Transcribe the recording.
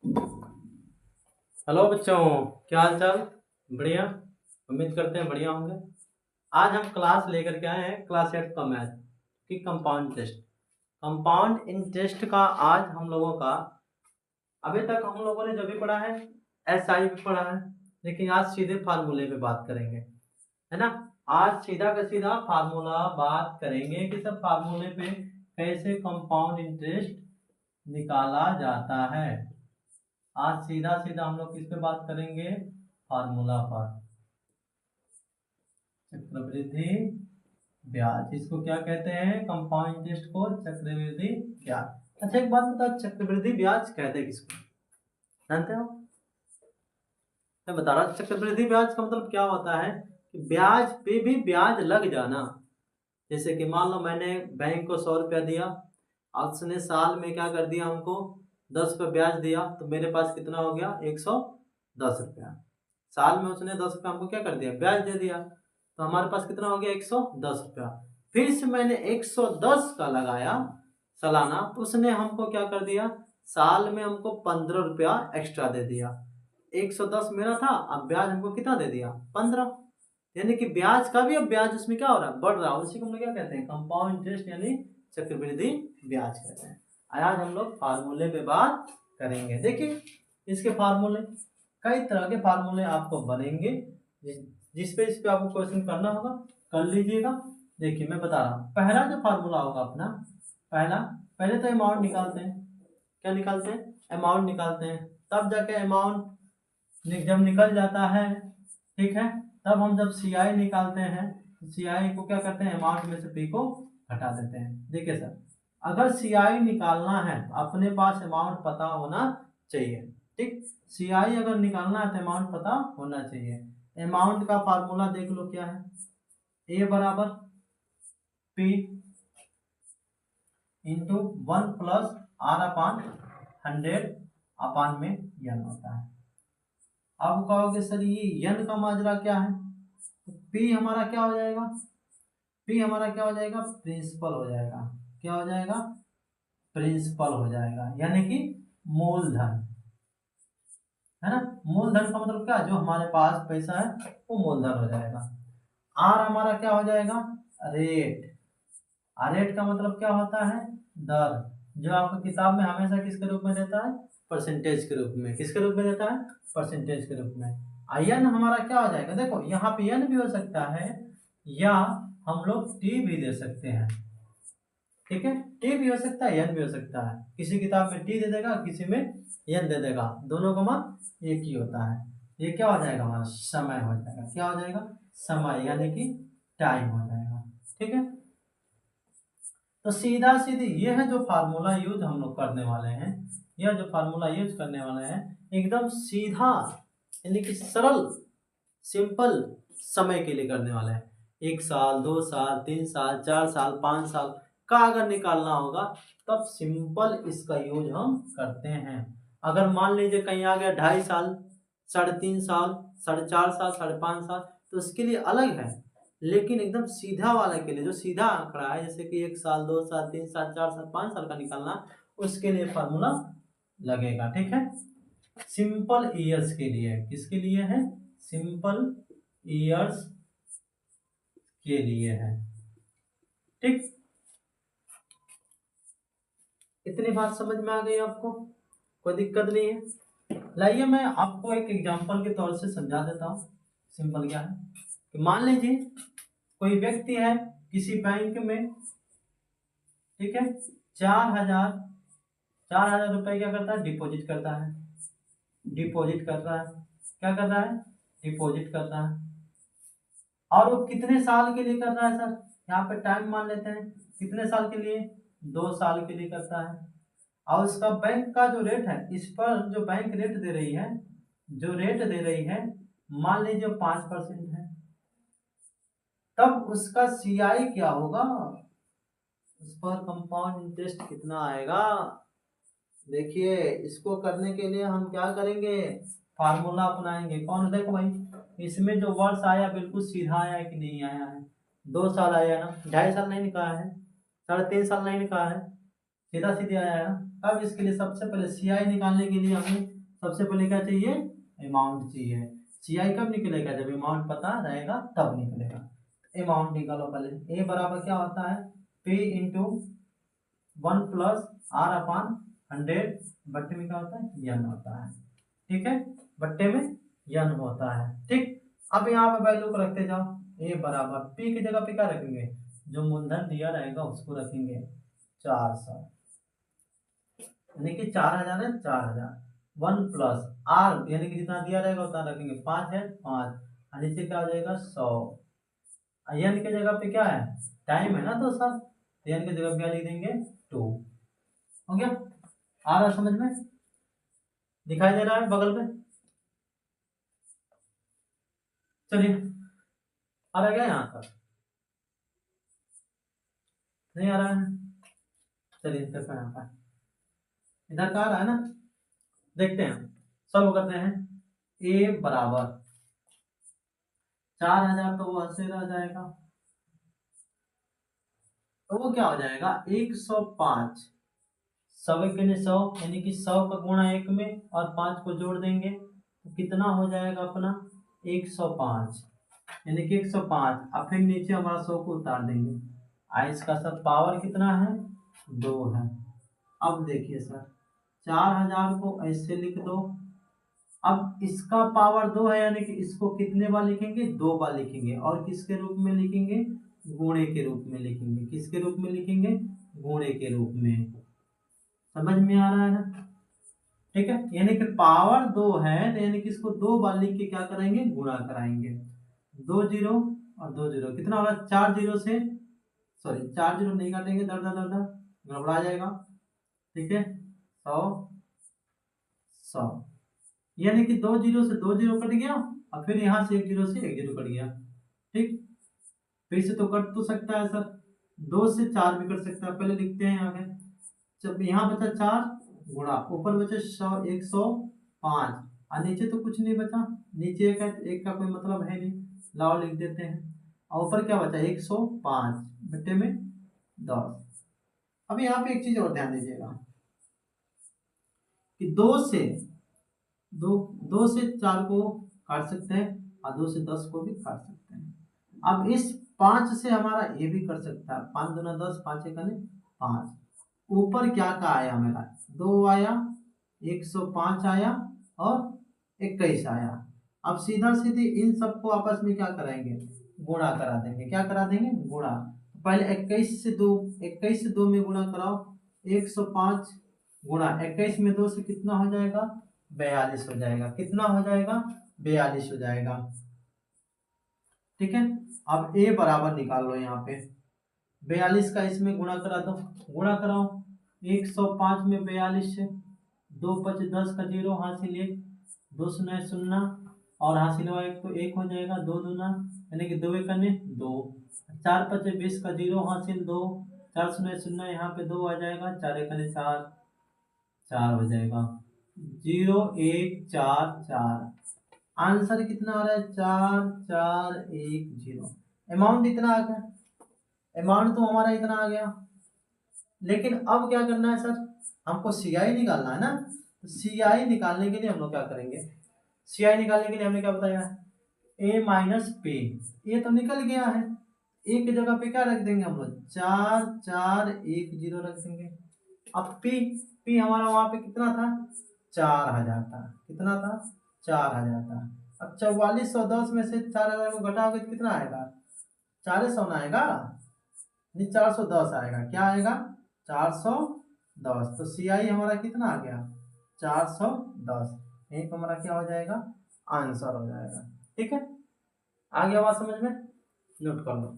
Hello बच्चों, क्या हाल चाल। बढ़िया। उम्मीद करते हैं बढ़िया होंगे। आज हम क्लास लेकर के आए हैं क्लास 8 का मैथ की कंपाउंड टेस्ट। कंपाउंड इंटरेस्ट का आज हम लोगों का, अभी तक हम लोगों ने जो भी पढ़ा है एसआई भी पढ़ा है, लेकिन आज सीधे फार्मूले पे बात करेंगे, है ना। आज सीधा का सीधा फार्मूला बात करेंगे कि सब फार्मूले पे कैसे कंपाउंड इंटरेस्ट निकाला जाता है। आज सीधा सीधा हम लोग किस पे बात करेंगे, फार्मूला पर। चक्रवृद्धि ब्याज, इसको क्या कहते हैं, कंपाउंड इंटरेस्ट को चक्रवृद्धि ब्याज। अच्छा एक बात बताओ, चक्रवृद्धि ब्याज कहते हैं किसको, जानते हो? मैं बता रहा हूँ, चक्रवृद्धि ब्याज का मतलब क्या होता है कि ब्याज पे भी ब्याज लग जाना। जैसे कि मान लो मैंने बैंक को 100 रुपया दिया, अब उसने साल में क्या कर दिया, हमको 10 रुपये ब्याज दिया, तो मेरे पास कितना हो गया, 110 रुपया। साल में उसने 10 रुपया हमको क्या कर दिया, ब्याज दे दिया, तो हमारे पास कितना हो गया, 110 रुपया। फिर से मैंने 110 का लगाया सालाना, तो उसने हमको क्या कर दिया, साल में हमको 15 रुपया एक्स्ट्रा दे दिया। 110 मेरा था, अब ब्याज हमको कितना दे दिया, 15। यानी कि ब्याज का भी अब ब्याज उसमें क्या हो रहा है, बढ़ रहा है। उसी को हम लोग क्या कहते हैं, कंपाउंड इंटरेस्ट यानी चक्रवृद्धि ब्याज कहते हैं। आज हम लोग फार्मूले पे बात करेंगे। देखिए इसके फार्मूले, कई तरह के फार्मूले आपको बनेंगे, जिस पे इस पे आपको क्वेश्चन करना होगा, कर लीजिएगा। देखिए मैं बता रहा हूँ, पहला जो फार्मूला होगा अपना, पहला, पहले तो अमाउंट निकालते हैं। क्या निकालते हैं, अमाउंट निकालते हैं। तब जाके अमाउंट जब निकल जाता है, ठीक है, तब हम जब सी आई निकालते हैं, सी आई को क्या करते हैं, अमाउंट में से पी को हटा देते हैं। देखिए सर, अगर सी आई निकालना है अपने पास अमाउंट पता होना चाहिए। ठीक, सी आई अगर निकालना है तो अमाउंट पता होना चाहिए। अमाउंट का फार्मूला देख लो क्या है, ए बराबर पी इंटू 1+R/100 अपान में यन होता है। अब कहोगे सर ये यन का माजरा क्या है, तो पी हमारा क्या हो जाएगा, पी हमारा क्या हो जाएगा, प्रिंसिपल हो जाएगा। क्या हो जाएगा, प्रिंसिपल हो जाएगा, यानी कि मूलधन, है ना। मूलधन का मतलब क्या, जो हमारे पास पैसा है वो मूलधन हो जाएगा। आर हमारा क्या हो जाएगा, रेट। रेट का मतलब क्या होता है, दर, जो आपको किताब में हमेशा किसके रूप में देता है, परसेंटेज के रूप में। किसके रूप में देता है, परसेंटेज के रूप में। यन हमारा क्या हो जाएगा, देखो यहाँ पे यन भी हो सकता है, या हम लोग टी भी दे सकते हैं। ठीक है, टी भी हो सकता है, यन भी हो सकता है। किसी किताब में टी दे देगा, किसी में यन दे देगा, दोनों का मान एक ही होता है। ये क्या हो जाएगा, हमारा समय हो जाएगा। क्या हो जाएगा, समय, यानी कि टाइम हो जाएगा। ठीक है, तो सीधा सीधी ये है जो फार्मूला यूज हम लोग करने वाले हैं। यह जो फार्मूला यूज करने वाले हैं एकदम सीधा, यानी कि सरल, सिंपल समय के लिए करने वाले हैं। 1 साल, 2 साल, 3 साल, 4 साल, 5 साल का अगर निकालना होगा तब सिंपल इसका यूज हम करते हैं। अगर मान लीजिए कहीं आ गया 2.5 साल, 3.5 साल, 4.5 साल, 5.5 साल, तो उसके लिए अलग है। लेकिन एकदम सीधा वाला के लिए, जो सीधा आंकड़ा है, जैसे कि 1 साल, 2 साल, 3 साल, 4 साल, 5 साल का निकालना, उसके लिए फार्मूला लगेगा। ठीक है, सिंपल ईयर्स के लिए, किसके लिए है, सिंपल ईयर्स के लिए है। ठीक, इतनी बात समझ में आ गई आपको, कोई दिक्कत नहीं है। लाइए मैं आपको एक एग्जांपल के तौर से समझा देता हूँ। सिंपल क्या है कि मान लीजिए कोई व्यक्ति है किसी बैंक में, ठीक है, 4,000 रुपए क्या करता है, डिपॉजिट करता है। डिपॉजिट कर रहा है, क्या कर रहा है, डिपॉजिट कर रहा है। और वो कितने साल के लिए कर रहा है सर, यहाँ पे टाइम मान लेते हैं, कितने साल के लिए, 2 साल के लिए करता है। और उसका बैंक का जो रेट है, इस पर जो बैंक रेट दे रही है, जो रेट दे रही है, मान लीजिए 5% है, तब उसका सीआई क्या होगा, उस पर कंपाउंड इंटरेस्ट कितना आएगा। देखिए इसको करने के लिए हम क्या करेंगे, फार्मूला अपनाएंगे। कौन, देखो भाई इसमें जो वर्ष आया बिल्कुल सीधा आया है कि नहीं आया है, 2 साल आया ना, 2.5 साल नहीं निकाला है, 3.5 साल नहीं निकाला है, सीधा सीधे आया है ना। अब इसके लिए सबसे पहले सीआई निकालने के लिए हमें सबसे पहले क्या चाहिए, अमाउंट चाहिए। CI कब निकलेगा, जब अमाउंट पता रहेगा तब निकलेगा। अमाउंट निकालो पहले। ए बराबर क्या होता है, P इंटू 1+R/100, बट्टे में क्या होता है, यन होता है। ठीक है, बट्टे में यन होता है। ठीक, अब यहाँ पे वैल्यू को रखते जाओ। ए बराबर P की जगह पे क्या रखेंगे, जो मूलधन दिया रहेगा उसको रखेंगे 400, यानी कि 4000 है, 4000 1+R यानी कि जितना दिया रहेगा उतना रखेंगे, 5 है 5, और नीचे क्या हो जाएगा 100। यन की जगह पे क्या है, टाइम है ना, तो सर यन की जगह पे क्या लिख देंगे 2। हो गया, आ रहा समझ में, दिखाई दे रहा है बगल में। चलिए, आ रहा है क्या यहाँ पर, नहीं आ रहा है, चलिए देखो यहाँ पर, इधर का आ रहा है ना, देखते हैं, सॉल्व करते हैं। ए बराबर 4000 तो वो 80 रह जाएगा, तो वो क्या हो जाएगा 105, 100 यानी कि 100 का गुणा 1 में और 5 को जोड़ देंगे तो कितना हो जाएगा अपना 105, यानी कि 105, और फिर नीचे हमारा 100 को उतार देंगे। इसका सर पावर कितना है, 2 है। अब देखिए सर, 4000 को ऐसे लिख दो, अब इसका पावर 2 है, यानी कि इसको कितने बार लिखेंगे, 2 बार लिखेंगे, और किसके रूप में लिखेंगे, गुणे के रूप में लिखेंगे। किसके रूप में लिखेंगे, गुणे के रूप में। समझ में आ रहा है ना, ठीक है, यानी कि पावर 2 है, तो यानी कि इसको 2 बार लिख के क्या कराएंगे, गुणा कराएंगे। 2 जीरो और 2 जीरो कितना होगा, 4 जीरो से, सॉरी 4 जीरो नहीं काटेंगे, दर दर दर दर गड़बड़ा जाएगा। ठीक है, 100 100, यानी कि 2 जीरो से 2 जीरो कट गया, और फिर यहाँ से 1 जीरो से 1 जीरो कट गया। ठीक, फिर से तो कट तो सकता है सर, 2 से 4 भी कट सकता है, पहले लिखते हैं यहाँ पे, जब यहाँ बचा 4 गुणा, ऊपर बचे 105, और नीचे तो कुछ नहीं बचा, नीचे एक है, एक का कोई मतलब है नहीं, लाओ लिख देते हैं, और ऊपर क्या बचा 105 बट्टे में 10। अब यहाँ पे एक चीज और ध्यान दीजिएगा कि 2 से 4 को काट सकते हैं, और 2 से 10 को भी काट सकते हैं। अब इस 5 से हमारा ये भी कर सकता है, 5 दूना 10, 5 एकने 5, ऊपर क्या का आया मेरा, 2 आया, 105 आया, और 21 आया। अब सीधा सीधे इन सबको आपस में क्या कराएंगे, गुणा करा देंगे। क्या करा देंगे, गुणा। पहले 21 से 2 में गुणा कराओ, 105 गुणा 21 में 2 से कितना हो जाएगा, 42 हो जाएगा। कितना हो जाएगा, 42 हो जाएगा। ठीक है, अब ए बराबर निकाल लो, यहाँ पे 42 का इसमें गुणा करा दो, गुणा कराओ 105 में 42 से, 2 5 10 का 0 हासिल 1, 2 शून्य शून्य, और हासिल हुआ 1 तो 1 हो जाएगा, 2 दूना यानी कि 2 एकने 2, 4 5 20 का 0 हासिल 2, 4 शून्य शून्य, यहाँ पे 2 आ जाएगा, 4 एकने 4, 4 हो जाएगा, 0 1 4 4। आंसर कितना आ रहा है, 4 4 1 0। अमाउंट इतना आ गया, अमाउंट तो हमारा इतना आ गया, लेकिन अब क्या करना है सर, हमको CI निकालना है ना। तो CI निकालने के लिए हम लोग क्या करेंगे, CI निकालने के लिए हमने क्या बताया, A माइनस P, ये तो निकल गया है, ए की जगह पे क्या रख देंगे हम लोग, 4 4 1 0 रख देंगे। अब P हमारा वहां पे कितना था, 4000 था, कितना था, 4000 था। अब 4410 में से 4000 को घटाओगे तो कितना आएगा, 400 ना आएगा, नहीं 410 आएगा। क्या आएगा, 410। तो CI हमारा कितना आ गया, 410। यही पर हमारा क्या हो जाएगा, आंसर हो जाएगा। ठीक है, आ गया बात समझ में, नोट कर लो।